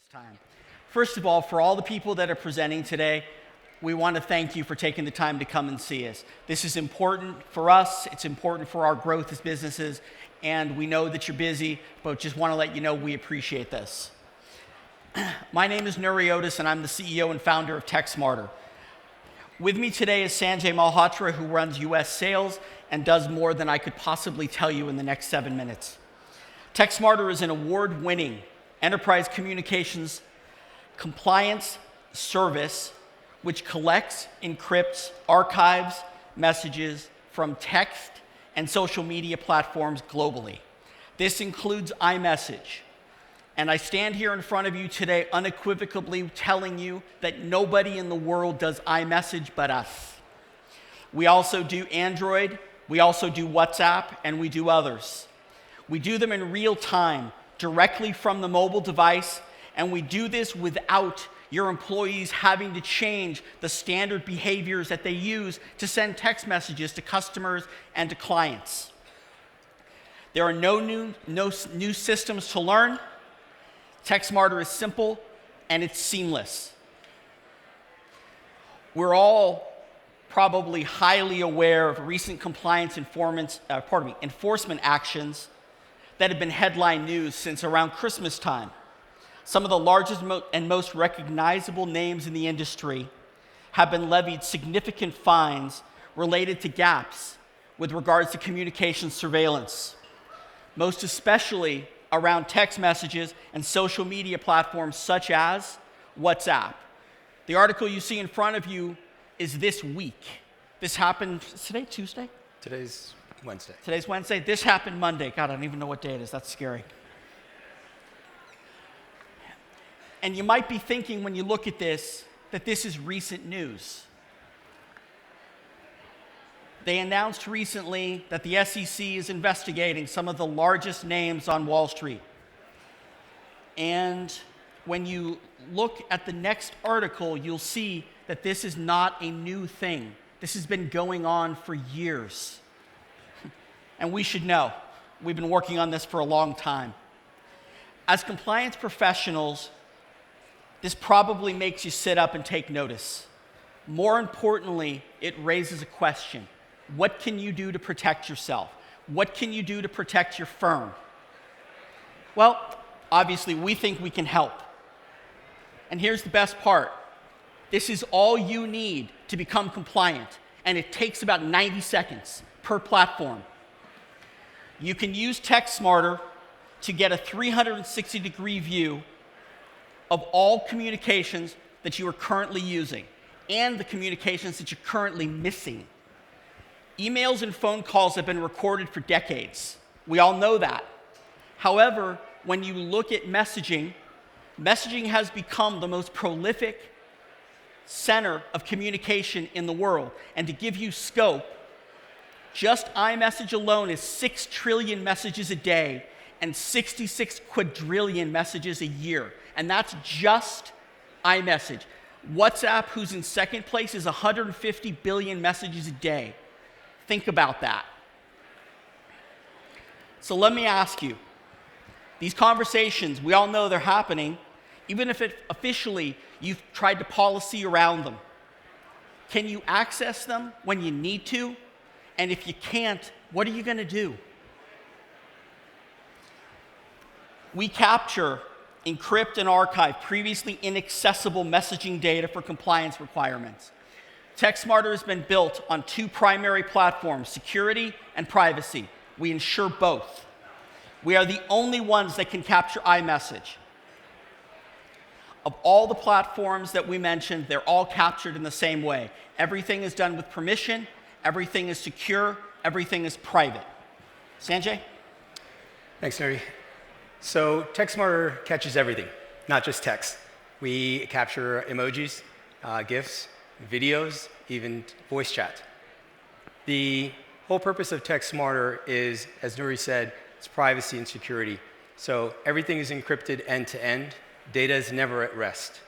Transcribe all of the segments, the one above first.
this time. First of all, for all the people that are presenting today, we want to thank you for taking the time to come and see us. This is important for us, it's important for our growth as businesses, and we know that you're busy, but just want to let you know we appreciate this. My name is Nuri Otis, and I'm the CEO and founder of txtsmarter. With me today is Sanjay Malhotra, who runs US sales and does more than I could possibly tell you in the next 7 minutes. txtsmarter is an award-winning enterprise communications compliance service which collects, encrypts, archives messages from text and social media platforms globally. This includes iMessage. And I stand here in front of you today unequivocally telling you that nobody in the world does iMessage but us. We also do Android, we also do WhatsApp, and we do others. We do them in real time, directly from the mobile device, and we do this without your employees having to change the standard behaviors that they use to send text messages to customers and to clients. There are no new systems to learn. txtsmarter is simple and it's seamless. We're all probably highly aware of recent compliance enforcement actions that have been headline news since around Christmas time. Some of the largest and most recognizable names in the industry have been levied significant fines related to gaps with regards to communication surveillance, most especially around text messages and social media platforms such as WhatsApp. The article you see in front of you is this week. This happened, is today Tuesday? Today's Wednesday. Today's Wednesday. This happened Monday. God, I don't even know what day it is. That's scary. And you might be thinking when you look at this, that this is recent news. They announced recently that the SEC is investigating some of the largest names on Wall Street. And when you look at the next article, you'll see that this is not a new thing. This has been going on for years. And we should know. We've been working on this for a long time. As compliance professionals, this probably makes you sit up and take notice. More importantly, it raises a question. What can you do to protect yourself? What can you do to protect your firm? Well, obviously, we think we can help. And here's the best part. This is all you need to become compliant, and it takes about 90 seconds per platform. You can use txtsmarter to get a 360-degree view of all communications that you are currently using and the communications that you're currently missing. Emails and phone calls have been recorded for decades. We all know that. However, when you look at messaging, messaging has become the most prolific center of communication in the world. And to give you scope, just iMessage alone is 6 trillion messages a day and 66 quadrillion messages a year. And that's just iMessage. WhatsApp, who's in second place, is 150 billion messages a day. Think about that. So let me ask you, these conversations, we all know they're happening, even if officially you've tried to policy around them. Can you access them when you need to? And if you can't, what are you going to do? We capture, encrypt, and archive previously inaccessible messaging data for compliance requirements. txtsmarter has been built on 2 primary platforms, security and privacy. We ensure both. We are the only ones that can capture iMessage. Of all the platforms that we mentioned, they're all captured in the same way. Everything is done with permission, everything is secure, everything is private. Sanjay? Thanks, Nuri. So txtsmarter catches everything, not just text. We capture emojis, GIFs, videos, even voice chat. The whole purpose of txtsmarter is, as Nuri said, it's privacy and security. So everything is encrypted end to end. Data is never at rest.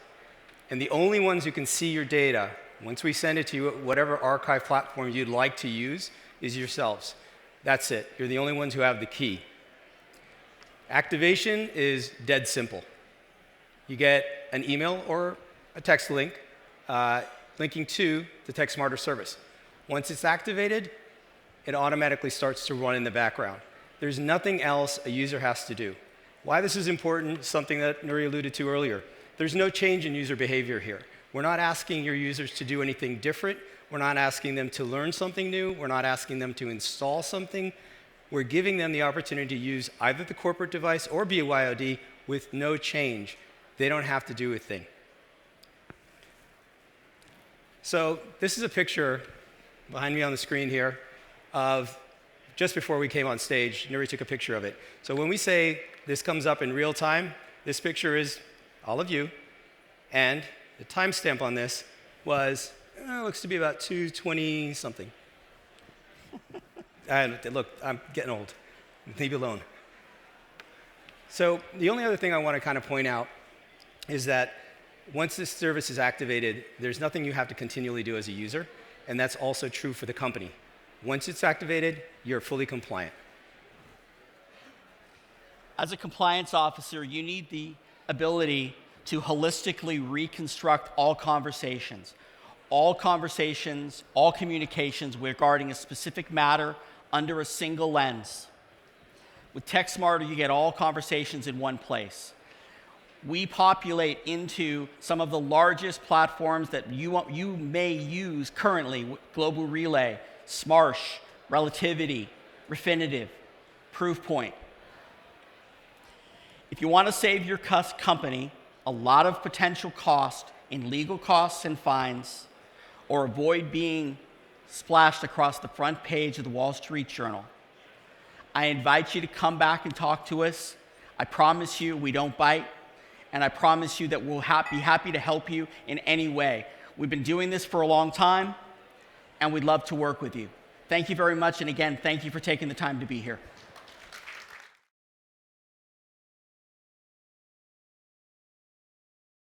And the only ones who can see your data, once we send it to you, whatever archive platform you'd like to use, is yourselves. That's it. You're the only ones who have the key. Activation is dead simple. you get an email or a text link linking to the txtsmarter service. Once it's activated, it automatically starts to run in the background. There's nothing else a user has to do. Why this is important, something that Nuri alluded to earlier. There's no change in user behavior here. We're not asking your users to do anything different. We're not asking them to learn something new. We're not asking them to install something. We're giving them the opportunity to use either the corporate device or BYOD with no change. They don't have to do a thing. So this is a picture behind me on the screen here of just before we came on stage. Nuri took a picture of it. So when we say this comes up in real time, this picture is all of you. And the timestamp on this was, looks to be about 2:20 something. Look, I'm getting old. Leave me alone. So the only other thing I want to kind of point out is that once this service is activated, there's nothing you have to continually do as a user, and that's also true for the company. Once it's activated, you're fully compliant. As a compliance officer, you need the ability to holistically reconstruct all conversations, all communications regarding a specific matter under a single lens. With txtsmarter, you get all conversations in one place. We populate into some of the largest platforms that you may use currently: Global Relay, Smarsh, Relativity, Refinitiv, Proofpoint. If you want to save your company a lot of potential cost in legal costs and fines, or avoid being splashed across the front page of the Wall Street Journal, I invite you to come back and talk to us. I promise you we don't bite, and I promise you that we'll be happy to help you in any way. We've been doing this for a long time, and we'd love to work with you. Thank you very much, and again, thank you for taking the time to be here.